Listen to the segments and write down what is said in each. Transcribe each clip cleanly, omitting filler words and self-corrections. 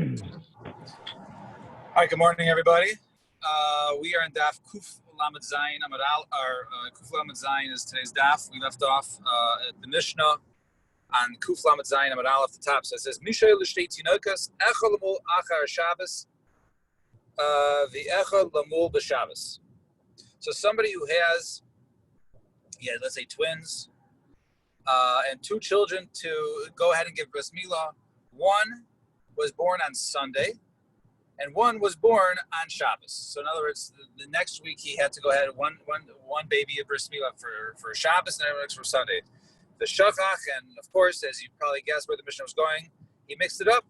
All right, good morning, everybody. We are in Daf Kuf Lamed Zayin Amud Al. Our Kuf Lamed Zayin is today's Daf. We left off at the Mishnah on Kuf Lamed Zayin Amud Al at the top. So it says, Mishay l'shtei tinokas echol lamul achar Shabbos v'echol lamul b'Shabbos. So somebody who has, let's say twins, and two children to go ahead and give bris milah. One was born on Sunday, and one was born on Shabbos. So in other words, the next week he had to go ahead and one baby a bris milah for Shabbos and everyone else for Sunday. The shachach, and of course, as you probably guessed where the Mishnah was going, he mixed it up.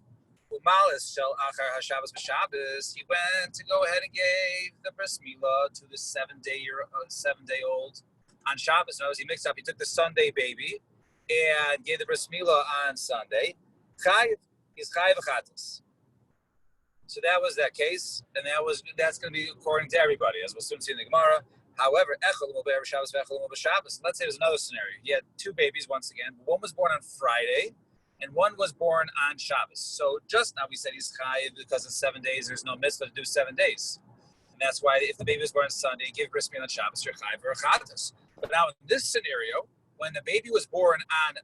Umalis shel achar haShabbos b'Shabbos. He went to go ahead and gave the bris milah to the 7-day-old on Shabbos. Notice he mixed up. He took the Sunday baby and gave the bris milah on Sunday. Chayiv, he's chayiv v'chatas. So that was that case, and that's going to be according to everybody, as we'll soon see in the Gemara. However, echol lamul b'erev Shabbos v'echol lamul b'Shabbos. Let's say there's another scenario. He had two babies once again. One was born on Friday, and one was born on Shabbos. So just now we said he's chayiv because in 7 days there's no mitzvah to do 7 days, and that's why if the baby was born on Sunday, give bris milah on Shabbos, you're chayiv v'chatas. But now in this scenario, when the baby was born on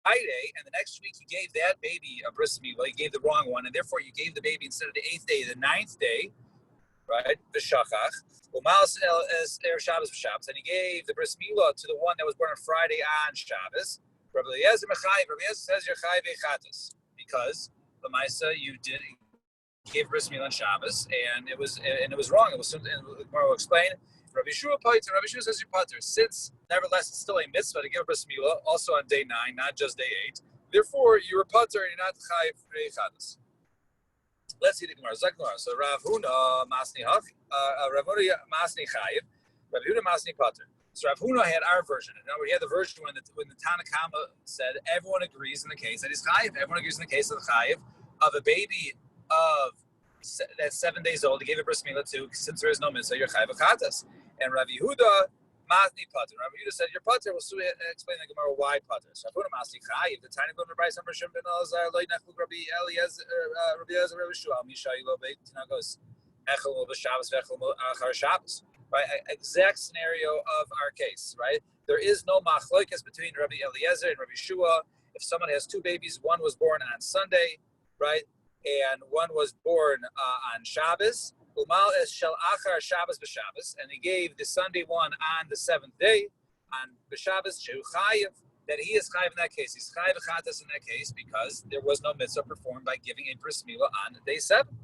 Friday, and the next week you gave that baby a bris milah, you gave the wrong one, and therefore you gave the baby instead of the 8th day, the 9th day, right? The shachach, and he gave the bris milah to the one that was born on Friday on Shabbos. Rabbi Eliezer says you're chayiv v'chatas because the Maisa you did give bris milah on Shabbos, and it was wrong. It was something. Gemara will explain. Rabbi Yeshua says you're pater. Since, nevertheless, it's still a mitzvah to give bris milah, also on day 9, not just day 8. Therefore, you're a pater and you're not chayiv v'chatas. Let's see the Gemara. So Rav Huna masni chayiv, Rav Huna masni pater. So Rav Huna had our version. And we had the version when the Tanna Kama said everyone agrees in the case that he's chayiv. Everyone agrees in the case of the chayiv of a baby that's 7 days old. He gave a bris milah to, since there is no mitzvah, you're chayiv v'chatas. And Rav Yehuda masni pater. Rav Yehuda said your pater. We'll explain the Gemara why pater. So Rav Huna masni chayiv. The tiny go to Rabbi Samar Shem ben Elazar loy nachluk Rabbi Eliezer Rabbi Shua Mishayi lo beit Tinagos echel lo b'Shabbos v'echel lo achar Shabbos. Right, exact scenario of our case. Right, there is no machlokes between Rabbi Eliezer and Rabbi Shua. If someone has two babies, one was born on Sunday, right, and one was born on Shabbos. Umal es shel achar Shabbos b'Shabbos, and he gave the Sunday one on the 7th day on b'Shabbos shehu chayiv. That he is chayiv in that case. He's chayiv v'chatas in that case because there was no mitzvah performed by giving a bris milah on day 7.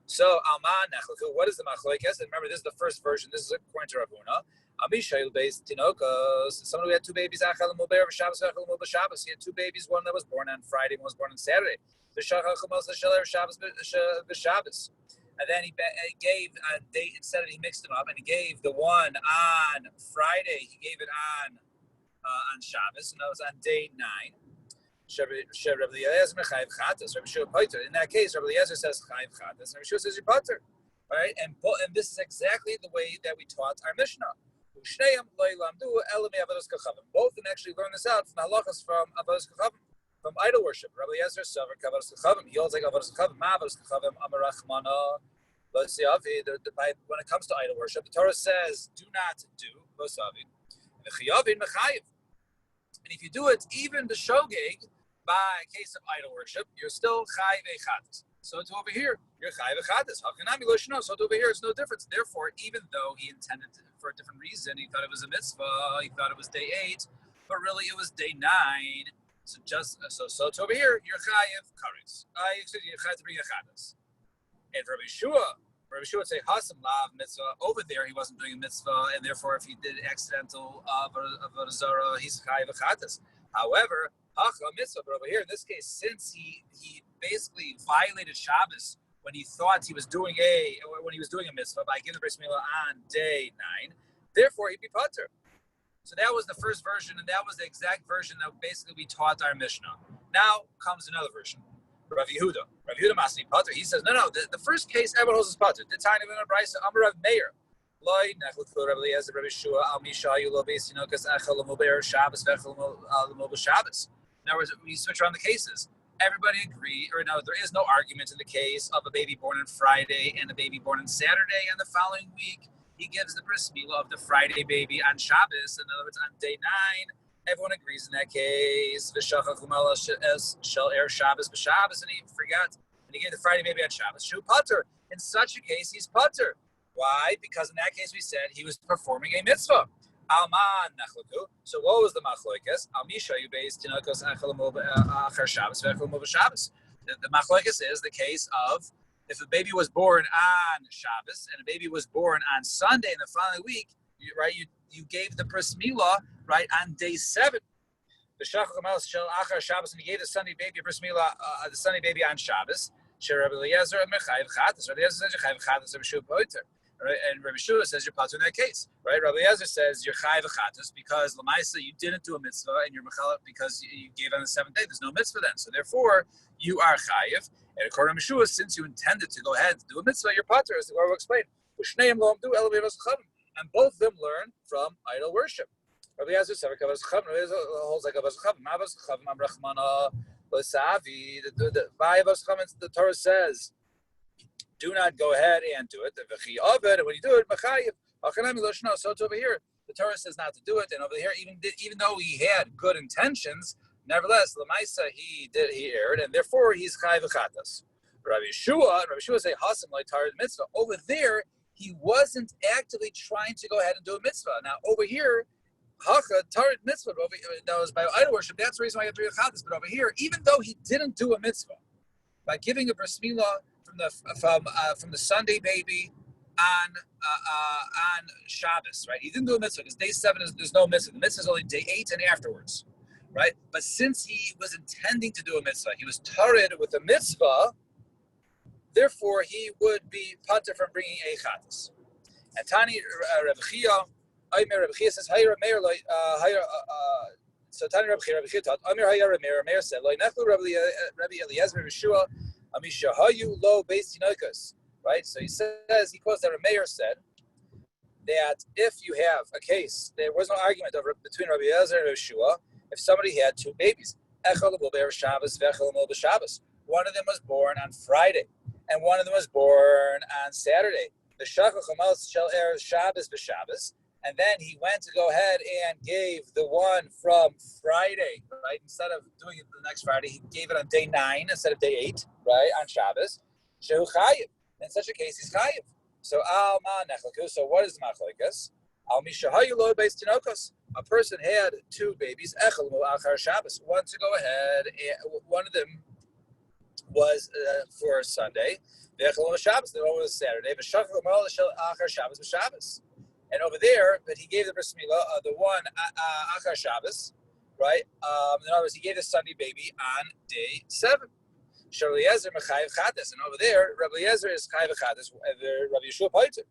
So, Alma Nechelku, what is the machlokes? And remember, this is the first version. This is according to Rav Huna. Amishail based Tinokos. Someone who had two babies, Achal lamul b'erev Shabbos, Achal lamul b'Shabbos. He had two babies, one that was born on Friday, one was born on Saturday. The Shachach Chumos Shel Shabbos b'Shabbos. And then he gave a date, instead of he mixed them up, and he gave the one on Friday, he gave it on Shabbos, and that was on day 9. In that case, Rabbi Eliezer says chayiv chatas, and Rabbi Shua says you're pater, right? And this is exactly the way that we taught our Mishnah. Both can actually learn this out from halachas from avodas kachavim, from idol worship. Rabbi Eliezer saver kavodas kachavim. He holds like avodas kachavim. Ma avodas kachavim amarachmana. Let's see. When it comes to idol worship, the Torah says do not do. And if you do it, even the shogeg, by a case of idol worship, you're still chayiv v'chatas. So to over here, you're chayiv v'chatas. So to over here, it's no difference. Therefore, even though he intended it for a different reason, he thought it was a mitzvah, he thought it was day 8, but really it was day 9. So to over here, you're chayiv kares. You're chayiv to bring v'chatas. And Rabbi Shua would say hasam lav mitzvah. Over there, he wasn't doing a mitzvah, and therefore, if he did accidental avodah zarah, he's chayiv v'chatas. However, mitzvah, but over here in this case, since he basically violated Shabbos when he thought he was doing a mitzvah by giving the bris milah on day 9, therefore he'd be pater. So that was the first version, and that was the exact version that basically we taught our Mishnah. Now comes another version. Rav Yehuda masni pater. He says no. The first case everyone holds is pater. The tiny of Brisa Amar Rav Meir. Loi nechelku Rabbi Eliezer Rabbi Shua al mishayu lo beis tinokas echel lamul b'erev Shabbos v'echel lamul b'Shabbos. In other words, we switch around the cases. everybody agreed, or no, there is no argument in the case of a baby born on Friday and a baby born on Saturday, and the following week he gives the bris milah of the Friday baby on Shabbos. In other words, on day 9, everyone agrees in that case. V'shachach l'mala shel er Shabbos b'Shabbos, and he forgot, and he gave the Friday baby on Shabbos. Shu pater. In such a case, he's pater. Why? Because in that case, we said he was performing a mitzvah. Alman nachlaku. So what was the machloikas? Al misha you based tinakos achar Shabbos v'echel Shabbos. The machloikas is the case of if a baby was born on Shabbos and a baby was born on Sunday in the following week, right? You gave the bris milah right on day 7. The shachach shel achar Shabbos, and he gave the Sunday baby bris milah, the Sunday baby on Shabbos. Rabbi Eliezer mechayev chatas. Rabbi Eliezer says you're chayev chatas. Rabbi Shua poiter. Right? And Rabbi Shua says you're patur in that case, right? Rabbi Eliezer says you're chayev chatas because lamaisa you didn't do a mitzvah and you're mechalel because you gave on the 7th day. There's no mitzvah then, so therefore you are chayev. And according to Shua, since you intended to go ahead and do a mitzvah, you're patur, as the Gemara will explain. And both of them learn from idol worship. Rabbi Eliezer says holds like avos chavam. Am rachmana l'savi. The Torah says, do not go ahead and do it. And when you do it, so it's over here. The Torah says not to do it, and over here, even though he had good intentions, nevertheless, Lamaisa he erred, and therefore he's chayv chatas. Rabbi Yeshua say hasim like tarid mitzvah. Over there, he wasn't actively trying to go ahead and do a mitzvah. Now over here, hacha tarid mitzvah. That was by idol worship. That's the reason why you have to do chatas. But over here, even though he didn't do a mitzvah by giving a bris milah from the Sunday baby on Shabbos, right? He didn't do a mitzvah because day 7 there's no mitzvah. The mitzvah is only day 8 and afterwards, right? But since he was intending to do a mitzvah, he was tarid with a mitzvah. Therefore, he would be pater from bringing a chatas. And Tani Reb Chia, Reb Chia says, so Tani Reb Chia taught, Reb Meir said, Rabbi Eliezer, Rabbi Shua, lo beis tinokus, right? So he quotes that Reb Meir said that if you have a case, there was no argument between Rabbi Eliezer and Rabbi Shua, if somebody had 2 babies, one of them was born on Friday, and one of them was born on Saturday. The shachach shel er Shabbos b'Shabbos, and then he went to go ahead and gave the one from Friday, right? Instead of doing it the next Friday, he gave it on day 9 instead of day 8, right? On Shabbos. Shehu chayiv. In such a case, he's chayiv. So al ma nechlaku. So what is the machlokes? Al mishahayu lo beis tinokos. A person had 2 babies. Echel mo achar Shabbos. One to go ahead. One of them was for Sunday. Echel mo Shabbos. The other one was Saturday. V'shachal mo achar Shabbos b'Shabbos. And over there, but he gave the bris milah, the one achar Shabbos, right? In other words, he gave the Sunday baby on day 7. Rabbi Eliezer mechayev chatas, and over there, Rabbi Eliezer is chayev chatas. Rabbi Yeshua pater,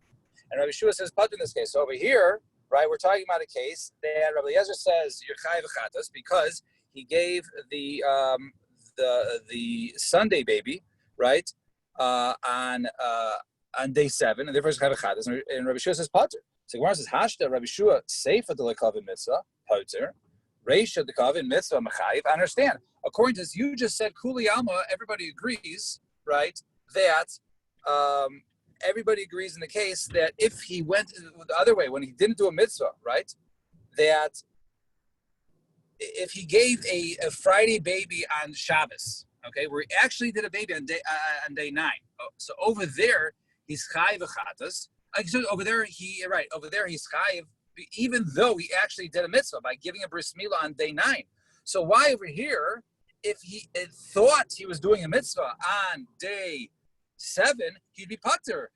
and Rabbi Yeshua says pater in this case. So over here, right, we're talking about a case that Rabbi Eliezer says you're chayev chatas because he gave the Sunday baby, right, on day 7, and therefore it's chayev chatas. And Rabbi Yeshua says pater. So Gemara says, Hashta Rabbi Shua seifa de lekavin mitzvah poter, reisha de kavin mitzvah mechayiv. I understand. According to this, you just said kuli alma. Everybody agrees, right? That everybody agrees in the case that if he went the other way when he didn't do a mitzvah, right? That if he gave a Friday baby on Shabbos, okay, where he actually did a baby on day 9. So over there he's chayiv chatas. So over there, he's chayiv, even though he actually did a mitzvah by giving a bris milah on day 9. So why over here, if he thought he was doing a mitzvah on day 7, he'd be pater?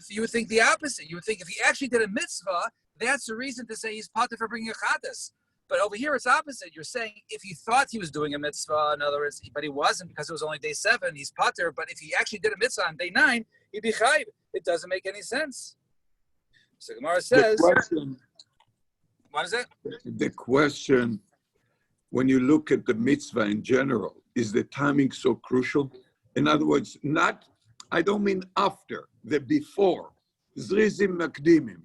You would think the opposite. You would think if he actually did a mitzvah, that's the reason to say he's pater for bringing a chatas. But over here, it's opposite. You're saying if he thought he was doing a mitzvah, in other words, but he wasn't because it was only day 7, he's pater. But if he actually did a mitzvah on day 9, he'd be chayiv. It doesn't make any sense. So Gemara says, what is it? The question, when you look at the mitzvah in general, is the timing so crucial? In other words, I don't mean after, the before. Zrizim makdimim,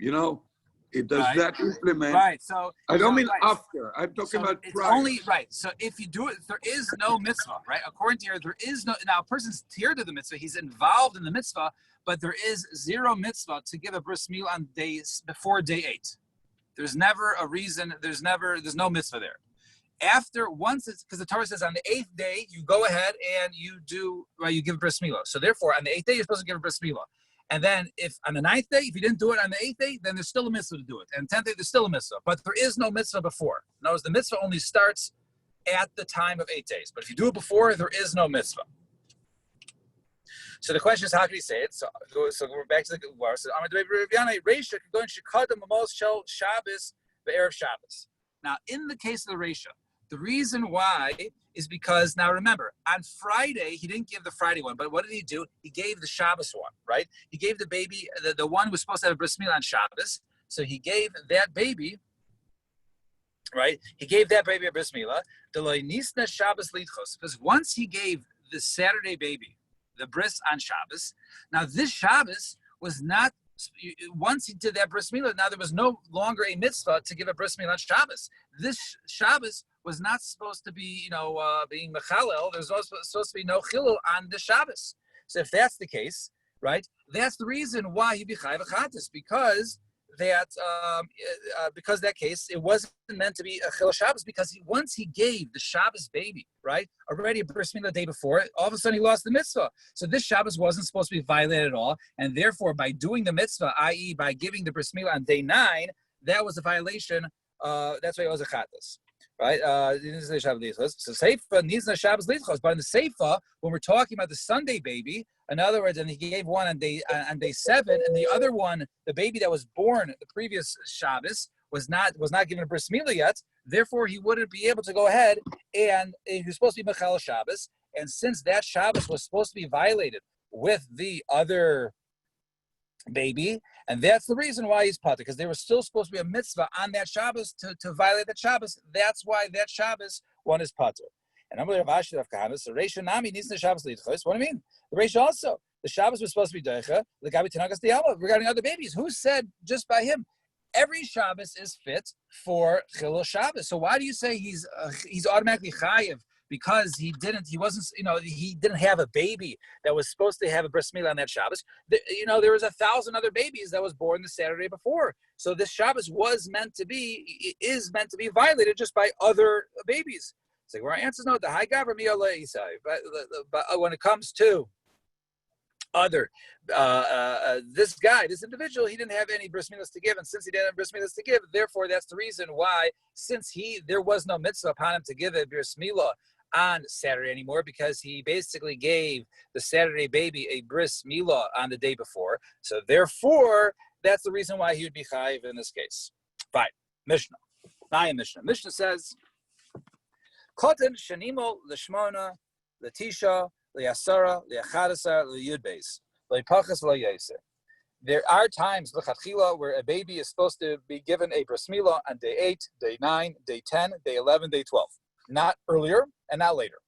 Does Right. that implement? Right. So I don't mean right. after. I'm talking So about it's prior. only right. So if you do it, there is no mitzvah, right? According to here, there is no. Now, a person's tiered to the mitzvah; he's involved in the mitzvah, but there is zero mitzvah to give a bris milah on days before day 8. There's never a reason. There's no mitzvah there. After once it's because the Torah says on the 8th day you go ahead and you do right, you give bris milah. So therefore, on the 8th day you're supposed to give a bris milah. And then if on the 9th day, if you didn't do it on the 8th day, then there's still a mitzvah to do it. And 10th day, there's still a mitzvah. But there is no mitzvah before. In other words, the mitzvah only starts at the time of 8 days. But if you do it before, there is no mitzvah. So the question is, how can you say it? So we're back to the Gemara. So now, in the case of the Reisha, the reason why is because, now remember, on Friday, he didn't give the Friday one, but what did he do? He gave the Shabbos one, right? He gave the baby, the one who was supposed to have a bris milah on Shabbos. So he gave that baby, right? He gave that baby a bris milah. Because once he gave the Saturday baby the bris on Shabbos, now this Shabbos was not, once he did that bris milah, now there was no longer a mitzvah to give a bris milah on Shabbos. This Shabbos was not supposed to be, being mechalel. There's also supposed to be no chilul on the Shabbos. So if that's the case, right, that's the reason why he be chayav chatas, because that case, it wasn't meant to be a chilul Shabbos, because once he gave the Shabbos baby, right, already a bris milah the day before, all of a sudden he lost the mitzvah. So this Shabbos wasn't supposed to be violated at all, and therefore by doing the mitzvah, i.e. by giving the bris milah on day 9, that was a violation. That's why it was a chatas. Right? So Seifa needs the Shabbos lichos, but in the Seifa, when we're talking about the Sunday baby, in other words, and he gave one on day 7, and the other one, the baby that was born the previous Shabbos, was not given a bris milah yet. Therefore, he wouldn't be able to go ahead, and he was supposed to be mechal Shabbos, and since that Shabbos was supposed to be violated with the other baby, and that's the reason why he's pater, because there was still supposed to be a mitzvah on that Shabbos to violate that Shabbos. That's why that Shabbos one is pater. And I'm going to Rav Kahanis. The Reisha Nami needs the Shabbos lidchos. What do you mean? The Reisha also, the Shabbos was supposed to be doicha legabi tinagas diyama regarding other babies. Who said just by him? Every Shabbos is fit for chilul Shabbos. So why do you say he's automatically chayiv? Because he didn't have a baby that was supposed to have a bris milah on that Shabbos. There was 1,000 other babies that was born the Saturday before. So this Shabbos is meant to be violated just by other babies. So our answer is no. The high government, but when it comes to other, this individual, he didn't have any bris milahs to give, and since he didn't have bris milahs to give, therefore that's the reason why, since there was no mitzvah upon him to give a bris milah on Saturday anymore, because he basically gave the Saturday baby a bris milah on the day before. So therefore, that's the reason why he would be chayiv in this case. Fine. Mishnah. Mishnah says, Koten shenimo l'shmona l'tisha l'yasara l'yachadasar l'yudbeis l'yipachas l'yaser. There are times l'chatchila where a baby is supposed to be given a bris milah on day 8, day 9, day 10, day 11, day 12. Not earlier and not later.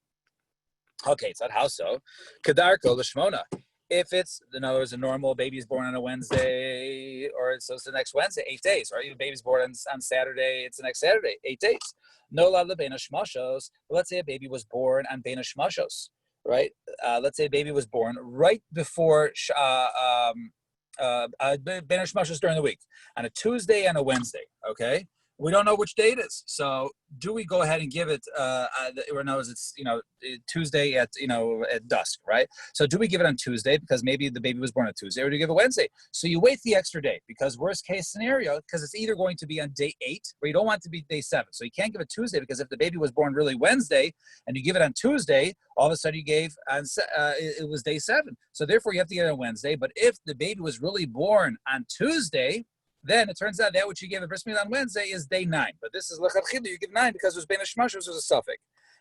Okay, so how so? Kadarko l'shmona. If it's, in other words, a normal baby is born on a Wednesday, or it's the next Wednesday, 8 days, right? If a baby's born on Saturday, it's the next Saturday, 8 days. No la beina shmashos. Let's say a baby was born on beina shmashos, right? Let's say a baby was born right before beina shmashos during the week, on a Tuesday and a Wednesday, okay? We don't know which day it is. So do we go ahead and give it, or knows it's, Tuesday at dusk, right? So do we give it on Tuesday because maybe the baby was born on Tuesday, or do you give it Wednesday? So you wait the extra day, because worst case scenario, because it's either going to be on day 8 or you don't want it to be day 7. So you can't give it Tuesday, because if the baby was born really Wednesday and you give it on Tuesday, all of a sudden you gave on, it was day 7. So therefore you have to get it on Wednesday. But if the baby was really born on Tuesday, then it turns out that which you gave a bris milah on Wednesday is day 9. But this is lechatchila, you give 9 because it was bein hashmashos, was a suffix.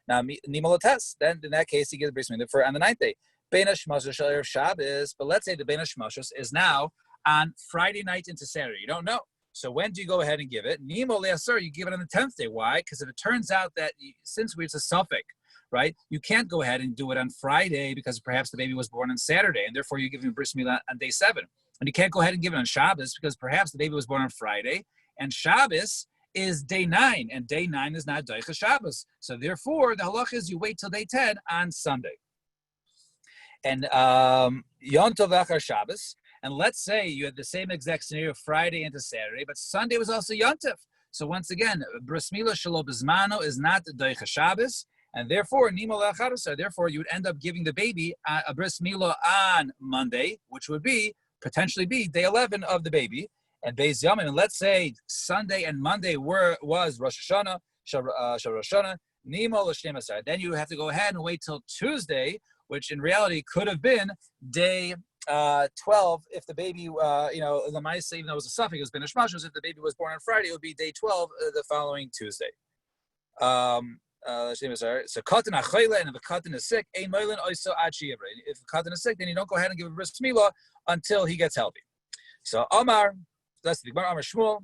Now nimalates, then in that case he gives a bris milah for on the 9th day. Bein hashmashos erev Shabbos, but let's say the bein hashmashos is now on Friday night into Saturday. You don't know. So when do you go ahead and give it? Nimo le'asar, you give it on the 10th day. Why? Because if it turns out that since it's a suffix, right, you can't go ahead and do it on Friday because perhaps the baby was born on Saturday, and therefore you're giving bris milah on day 7. And you can't go ahead and give it on Shabbos because perhaps the baby was born on Friday and Shabbos is day 9, and day 9 is not Doicha Shabbos. So therefore, the halach is you wait till day 10 on Sunday. And Yom Tov Achar Shabbos, and let's say you had the same exact scenario Friday into Saturday, but Sunday was also Yom Tov. So once again, Bris Milah Shelo Bizmano is not Doicha Shabbos, and therefore Nimo Le'acharos, therefore you would end up giving the baby a Bris Milah on Monday, which would potentially be day 11 of the baby. And Beis Yomim, and let's say Sunday and Monday was Rosh Hashanah, Rosh Hashanah, Nimo L'Shnei Asar. Then you have to go ahead and wait till Tuesday, which in reality could have been day 12 if the baby, Lamaisa, even though it was a suffix, it was Benish Mashos, if the baby was born on Friday, it would be day 12 the following Tuesday. So katan achayla, and if a katan is sick, ein moilin oiso ad sheyivra. If a katan is sick, then you don't go ahead and give a bris milah until he gets healthy. So Amar, that's the Gemara. Amar Shmuel.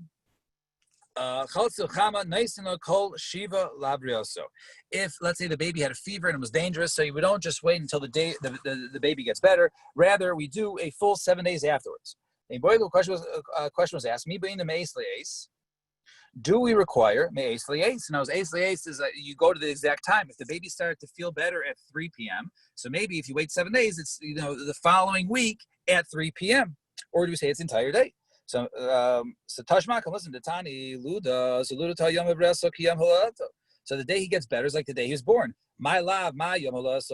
If, let's say, the baby had a fever and it was dangerous, so we don't just wait until the day the baby gets better. Rather, we do a full 7 days afterwards. A question was asked, me being the me'es le'es, do we require me'es le'es? Now, me'es le'es is you go to the exact time. If the baby started to feel better at 3 p.m., so maybe if you wait 7 days, it's the following week at 3 p.m., or do we say it's entire day? So Tashma can listen to Tani Luda. So the day he gets better is like the day he was born. My love, my yom just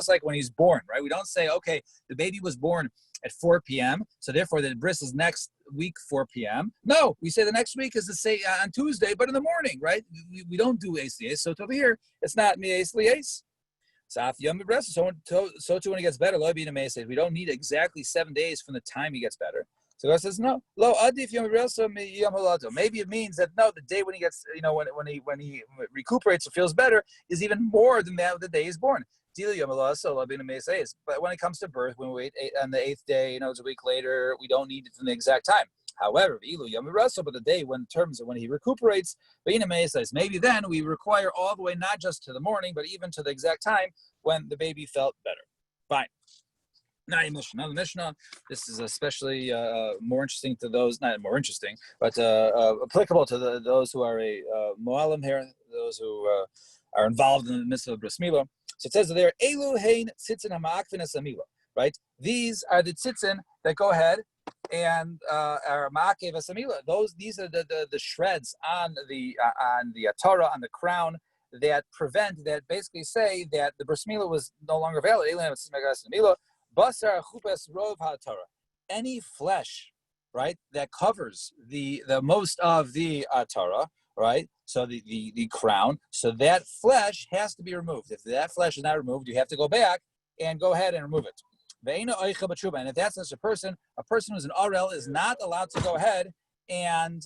like when he's born, right? We don't say, okay, the baby was born at 4 p.m., so therefore the bris is next week 4 p.m. No, we say the next week is on Tuesday, but in the morning, right? We don't do ACAs. So over here, it's not me ACAs. So too when he gets better, we don't need exactly 7 days from the time he gets better. So God says no. Maybe it means that no, the day when he gets, when he recuperates or feels better is even more than that of the day he's born. But when it comes to birth, when we wait on the 8th day, it's a week later, we don't need it from the exact time. However, but the day when he recuperates, maybe then we require all the way not just to the morning, but even to the exact time when the baby felt better. Fine. Now the Mishnah. This is especially more interesting to those, not more interesting, but applicable to those who are a Moalim here, those who are involved in the midst of Bris Milah. So it says there, Elu hein tzitzin ha'ma'akvin as-amila, right? These are the tzitzin that go ahead and are ma'akev as-amila. These are the shreds on the Torah, on the crown, that basically say that the Bris Milah was no longer valid. Basar chupes rov ha'Torah. Any flesh, right, that covers the most of the Torah, right? So the crown. So that flesh has to be removed. If that flesh is not removed, you have to go back and go ahead and remove it. And if that's such a person who's an Arel is not allowed to go ahead and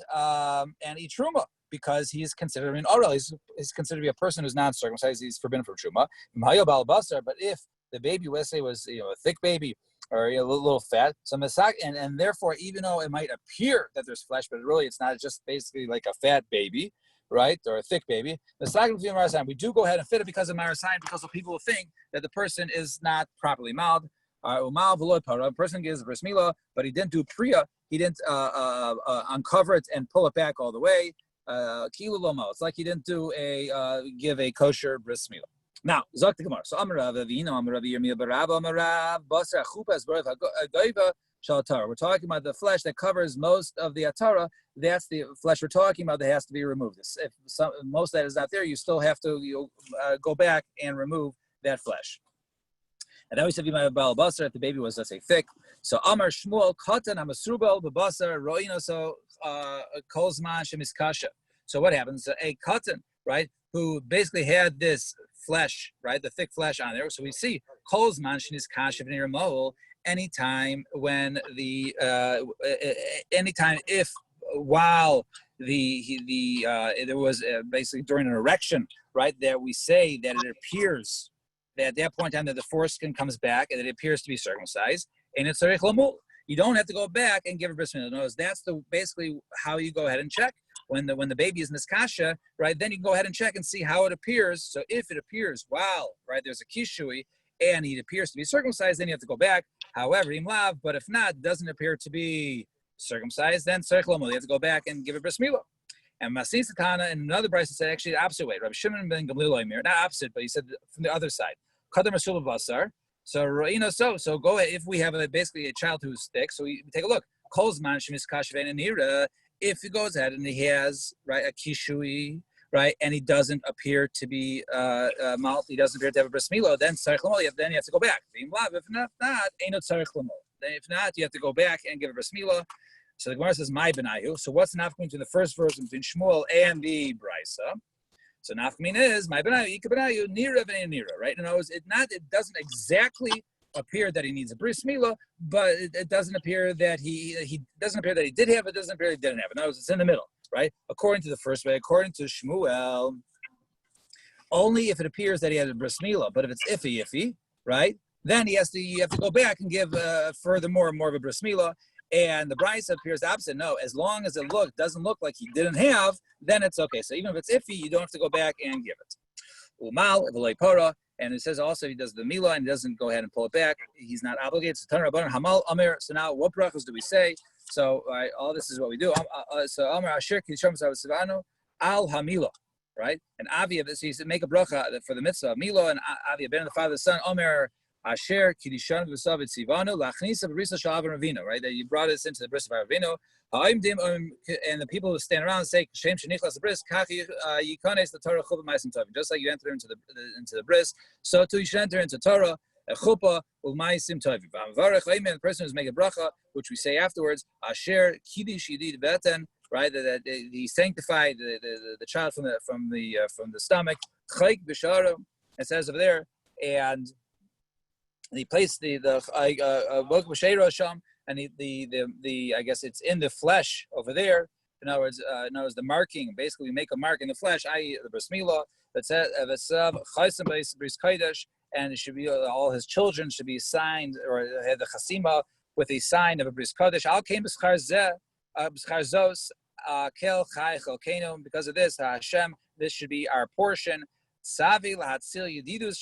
eat truma, because he's considered an Arel. He's considered to be a person who's not circumcised. He's forbidden from truma. But if the baby, let's say, was a thick baby or a little fat, so masak, and therefore, even though it might appear that there's flesh, but really it's not. It's just basically like a fat baby, right, or a thick baby. We do go ahead and fit it because of Marasayan, because people will think that the person is not properly mild. A person gives bris milah, but he didn't do priya. He didn't uncover it and pull it back all the way. It's like he didn't give a kosher bris milah. Now, Zok the Gemara. So Amarav Avino, Amarav Yirmiyah Barav, Amarav Basar Chupas Barav Hagoiva Shaltar. We're talking about the flesh that covers most of the Atara. That's the flesh we're talking about that has to be removed. If most of that is not there, you still have to go back and remove that flesh. And then we said Bal Basar, if the baby was, let's say, thick. So Amar Shmuel Katan Hamasrubal Babasar Roina so Kolzman Shemiskasha. So what happens? A Katan, right, who basically had this flesh, right, the thick flesh on there. So we see Kolzman Shemiskasha near Moel anytime when if while there was basically during an erection, right, that we say that it appears that at that point in time that the foreskin comes back and it appears to be circumcised, and it's tzarich lamul. You don't have to go back and give a bris milah. Notice that's basically how you go ahead and check when the baby is miskasha, right? Then you can go ahead and check and see how it appears. So if it appears, wow, right, there's a kishui and he appears to be circumcised, then you have to go back. However, imlav, but if not, doesn't appear to be circumcised, then tzarich lomo. They have to go back and give a bris milah. And Masin Satana in another brisa said actually the opposite way. Rabbi Shimon ben Gamliel Omer, not opposite, but he said from the other side. Kadam Rasul Basar. So go ahead. If we have basically a child who's thick, so we take a look. Kolzman Shemis Kashven and Nira. If he goes ahead and he has right a kishui, right, and he doesn't appear to be malt, he doesn't appear to have a bris milah, then tzarich l'mol. Then you have to go back. If not, ain't no tzarich l'mol. Then if not, you have to go back and give a bris milah. So the Gemara says, "My benayu." So what's the nafkamin between the first verse between Shmuel and the Brisa? So nafkamin is my benayu, ika benayu, nira v'nei nira. Right? In other words, it doesn't exactly appear that he needs a bris milah, but it doesn't appear that he doesn't appear that he did have it. Doesn't appear he didn't have it. In other words, it's in the middle, right? According to the first way, according to Shmuel, only if it appears that he had a bris milah. But if it's iffy, right? Then you have to go back and give furthermore more of a bris milah. And the Brisa appears opposite. No, as long as it doesn't look like he didn't have, then it's okay. So even if it's iffy, you don't have to go back and give it. Umal v'lei para, and it says also he does the milah and he doesn't go ahead and pull it back. He's not obligated. So Tanur Rabbanan Hamal Amir. So now what brachas do we say? So all this is what we do. So Amir Asher Kisham Savasivano Al Hamila, right? And Avia, so he said make a bracha for the mitzvah of milah, and Avia ben the father, the son Amir. Asher Kiddushan v'Sav Tzivanu Lachnisa Brisa Shalav and Ravino, right? That you brought us into the bris of Ravino. And the people who stand around say Shem Shenichlas the bris Kachi Yikanes the Torah Chuppah Ma'asim Tovim. Just like you enter into the bris, so too you should enter into Torah Chuppah Ma'asim Tovim. The person who's making bracha, which we say afterwards, Asher Kiddush Yidid Beten, right? That he sanctified the child from the stomach. Chayk B'Shara. It says over there, and he placed the sham, and the I guess it's in the flesh over there. In other words, the marking. Basically, we make a mark in the flesh, i.e., the bris milah. That says and it should be all his children should be signed or have the chasima with a sign of a bris kodesh. Al came b'schar zos kel chai chelkenu. Because of this, Hashem, this should be our portion. Savi lahatzil yedidus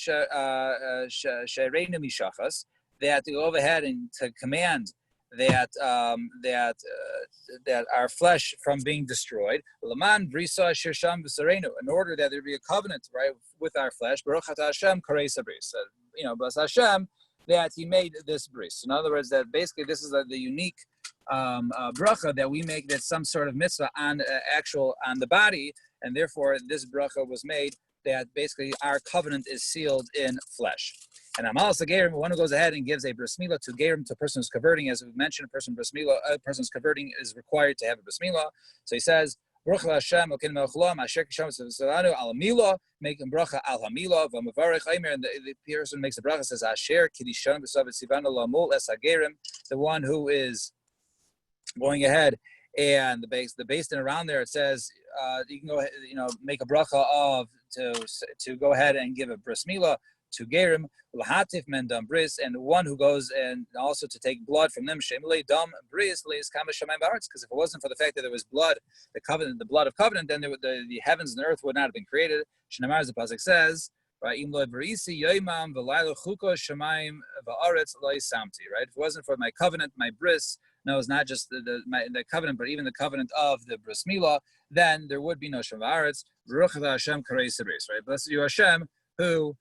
shereinu mishachas, that to go ahead and to command that our flesh from being destroyed. Laman brisa shirsham v'sareinu, in order that there be a covenant, right, with our flesh. Baruch atah Hashem kareisa bris. Bless Hashem that He made this bris. In other words, that basically this is the unique bracha that we make. That's some sort of mitzvah on the body, and therefore this bracha was made. That basically our covenant is sealed in flesh. And Amalas Gerim, one who goes ahead and gives a bris milah to Gerim, to a person who's converting, as we mentioned, a person's converting is required to have a bris milah. So he says, Baruch Hashem, Elkeinu melech haolam, Asher kisham v'tzivanu al milah, making bracha al hamilah, v'mavarech aimer, and the person makes the bracha says, Asher kidishon v'sav v'tzivanu lamul es hagerim, the one who is going ahead. And the basin around there, it says you can go ahead, make a bracha of to go ahead and give a bris milah to gerim lahatif men dam bris, and the one who goes and also to take blood from them shemle dam bris leis kama shamayim ba'aretz. Because if it wasn't for the fact that there was blood, the blood of covenant, then the heavens and the earth would not have been created. Shnamar, as the pasuk says, right? Im lo brisi yoimam v'laylo chuko shamayim ba'aretz leis samti. Right? If it wasn't for my covenant, my bris. No, it's not just the covenant, but even the covenant of the bris milah. Then there would be no shem v'aretz. Baruch atah Hashem karei sabris. Right? Blessed you Hashem who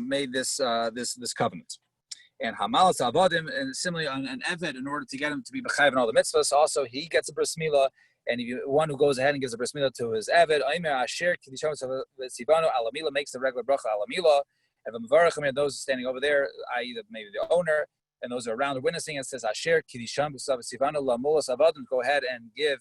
made this covenant. And hamalas avodim, and similarly an eved, in order to get him to be b'chayv in all the mitzvahs, also he gets a bris milah. And one who goes ahead and gives a bris milah to his eved, aimer asher kidisham v'tzivanu alamila, makes the regular bracha alamila. And v'mavarach, those standing over there, i.e. maybe the owner, and those are around witnessing, it says Asher Kidisham B'Savasivanu Lamulas Avadim. Go ahead and give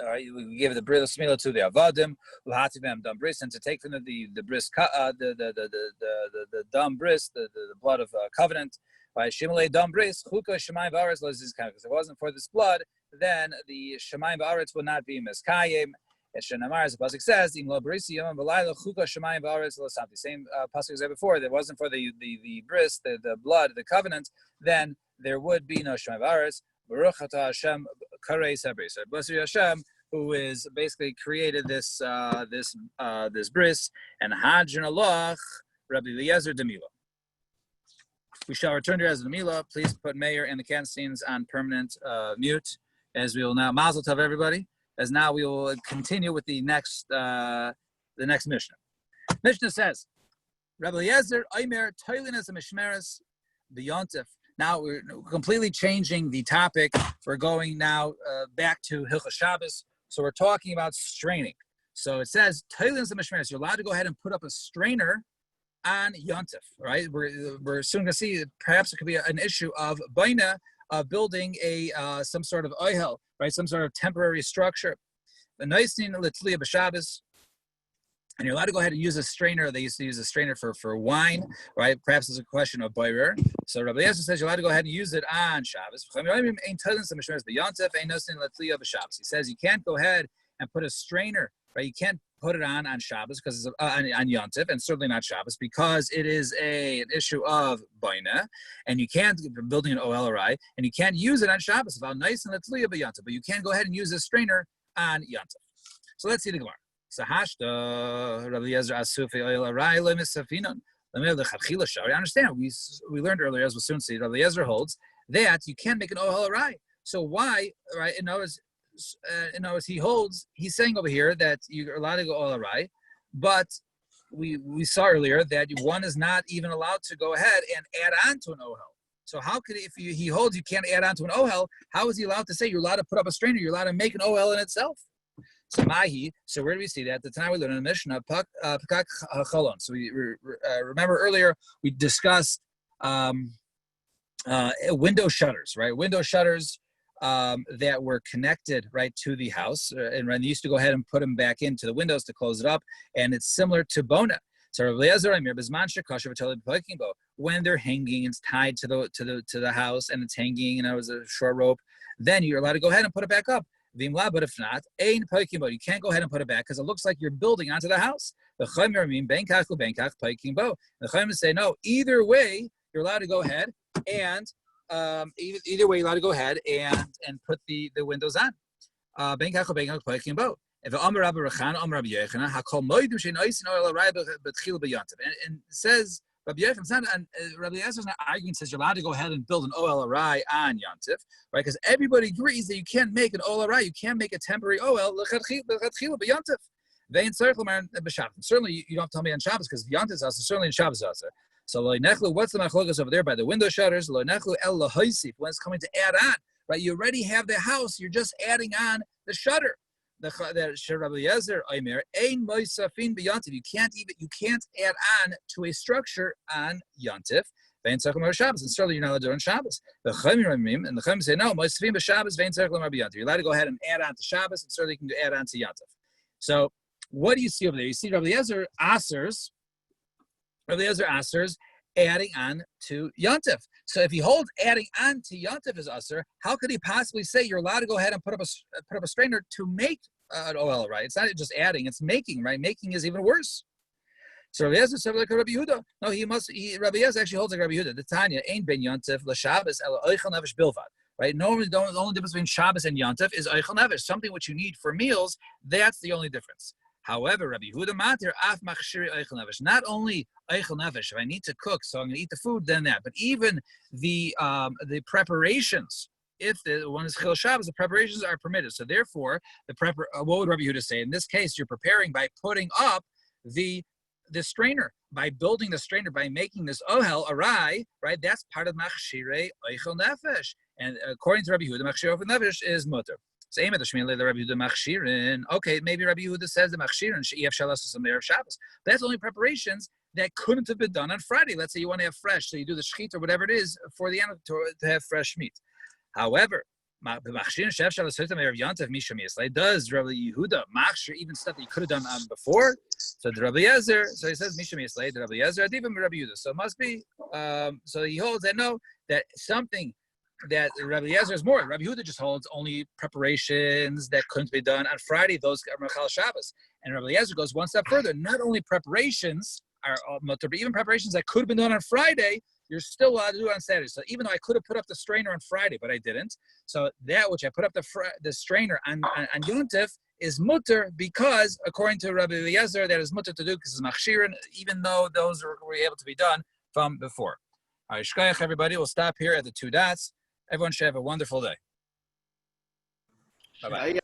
we give the bris milah to the avadim, l'hativem dam bris, and to take from the bris, the dam bris, the blood of covenant. By shimulei dam bris, chuka shemayim v'aretz lo zizkayim. Because if it wasn't for this blood, then the shemayim v'aretz would not be miskayim. And Shenamar, as the pasuk says, "Im lo brisi yom v'layla chuka shemayim v'aretz lo samti." Same pasuk as there before. If it wasn't for the bris, the blood, the covenant, then there would be no shemayim v'aretz. Baruch atah Hashem karei sabris. Blessed be Hashem, who is basically created this bris, and Hadran Alach Rabbi Eliezer Demila. We shall return to Ezra Mila. Please put Mayor and the Cansteins on permanent mute, as we will now. Mazel tov, everybody. As now we will continue with the next Mishnah. Mishnah says, Rabbi Eliezer, Omer, Toilinas and Mishmeres, B'yontif. Now we're completely changing the topic. We're going now back to Hilchos Shabbos. So we're talking about straining. So it says, Toilinas and Mishmeres. You're allowed to go ahead and put up a strainer on Yontif, right? We're soon going to see that perhaps it could be an issue of Baina, building some sort of oihel, right? Some sort of temporary structure. The Noisin Litliya B'Shabbos. And you're allowed to go ahead and use a strainer. They used to use a strainer for wine, right? Perhaps it's a question of boirer. So Rabbi Eliezer says you're allowed to go ahead and use it on Shabbos. He says you can't go ahead and put a strainer, right? You can't put it on Shabbos because it's on Yontif, and certainly not Shabbos because it is an issue of boina, and you can't building an OLRI, and you can't use it on Shabbos. But you can go ahead and use a strainer on Yontif. So let's see the Gemara. Sahashta Rabbi Eliezer Asufi Oil Arai Le Misafinon. I understand. We learned earlier, as we'll soon see, Rabbi Eliezer holds that you can't make an Oil Arai. So why, right? In other words, he's saying over here that you're allowed to go Oil Arai, but we saw earlier that one is not even allowed to go ahead and add on to an Ohel. So how could he holds you can't add on to an Ohel? How is he allowed to say you're allowed to put up a strainer? You're allowed to make an Ohel in itself. So where do we see that? The time we learned in the Mishnah, Pakak Chalon. So we remember earlier we discussed window shutters, right? Window shutters that were connected right to the house, and they used to go ahead and put them back into the windows to close it up, and it's similar to bona. So when they're hanging, it's tied to the house, and it's hanging, and it was a short rope. Then you're allowed to go ahead and put it back up. But if not, you can't go ahead and put it back because it looks like you're building onto the house. The Chachamim say no. Either way, you're allowed to go ahead and either way, you're allowed to go ahead and put the windows on. If Amar Rabbi Rechan, Amar Rabbi Yochanan, Hakol Moedim Shein Oisin Oil Arai B'Tchil B'Yontif, and it says Rabbi Yochanan, Rabbi Eliezer is not arguing. Says you're allowed to go ahead and build an Oel Arai on Yontif, right? Because everybody agrees that you can't make an Oel Arai, you can't make a temporary Oel L'Chadchila B'Yontif. Vein Tzarich L'Mar B'Shabbos. Certainly, you don't tell me on Shabbos because Yontif is also certainly in Shabbos also. So Lo Nechlu, what's the machlokas over there by the window shutters? Lo Nechlu El Lahoisif, when it's coming to add on, right? You already have the house, you're just adding on the shutter. The Rabbi Eliezer Omer Ein Moisafin B'Yontif. You can't add on to a structure on Yontif. Vein Tzarich L'Mar Shabbos, and certainly you're not allowed to do it on Shabbos. The Chachamim say no. Moisafin B'Shabbos Vein Tzarich L'Mar B'Yontif. You're allowed to go ahead and add on to Shabbos, and certainly you can add on to Yontif. So what do you see over there? You see Rabbi Eliezer Asers adding on to Yontif. So if he holds adding on to Yontif as Aser, how could he possibly say you're allowed to go ahead and put up a strainer to make an OL, right? It's not just adding, it's making, right? Making is even worse. So Rabbi Eliezer said like Rabbi Yehuda. No, Rabbi Eliezer actually holds like Rabbi Yehuda. The Tanya ain't ben Yontif l'Shabbos el oichel nefesh bilvad. Right? Normally, the only difference between Shabbos and Yontif is oichel nefesh, something which you need for meals. That's the only difference. However, Rabbi Yehuda matir af machshiri oichel nefesh. Not only oichel nefesh, if I need to cook, so I'm going to eat the food, then that. But even the preparations, if the one is Chil Shabbos, the preparations are permitted. So therefore, what would Rabbi Yehuda say? In this case, you're preparing by putting up the strainer, by building the strainer, by making this ohel arai, right? That's part of machshirei oichel nefesh. And according to Rabbi Yehuda, machshirei oichel nefesh is mutter. So Rabbi Yehuda machshirin. Okay, maybe Rabbi Yehuda says the machshirin she'ef shalas some of Shabbos. But that's only preparations that couldn't have been done on Friday. Let's say you want to have fresh, so you do the shechit or whatever it is for the animal to have fresh meat. However, does Rabbi Yehuda machshir even stuff that you could have done on before? So the Rabbi Eliezer, so he says Misham Yislay, the Rabbi Eliezer, even Rabbi Yehuda. So it must be. So he holds that no, that something that Rabbi Eliezer is more. Rabbi Yehuda just holds only preparations that couldn't be done on Friday. Those are Mechal Shabbos, and Rabbi Eliezer goes one step further. Not only preparations are mutter, but even preparations that could have been done on Friday, you're still allowed to do it on Saturday. So even though I could have put up the strainer on Friday, but I didn't. So that which I put up the strainer on Yontif is mutter because, according to Rabbi Eliezer, that is mutter to do because it's machshirin, even though those were able to be done from before. All right, shkoyach, everybody. We'll stop here at the 2 dots. Everyone should have a wonderful day. Bye-bye.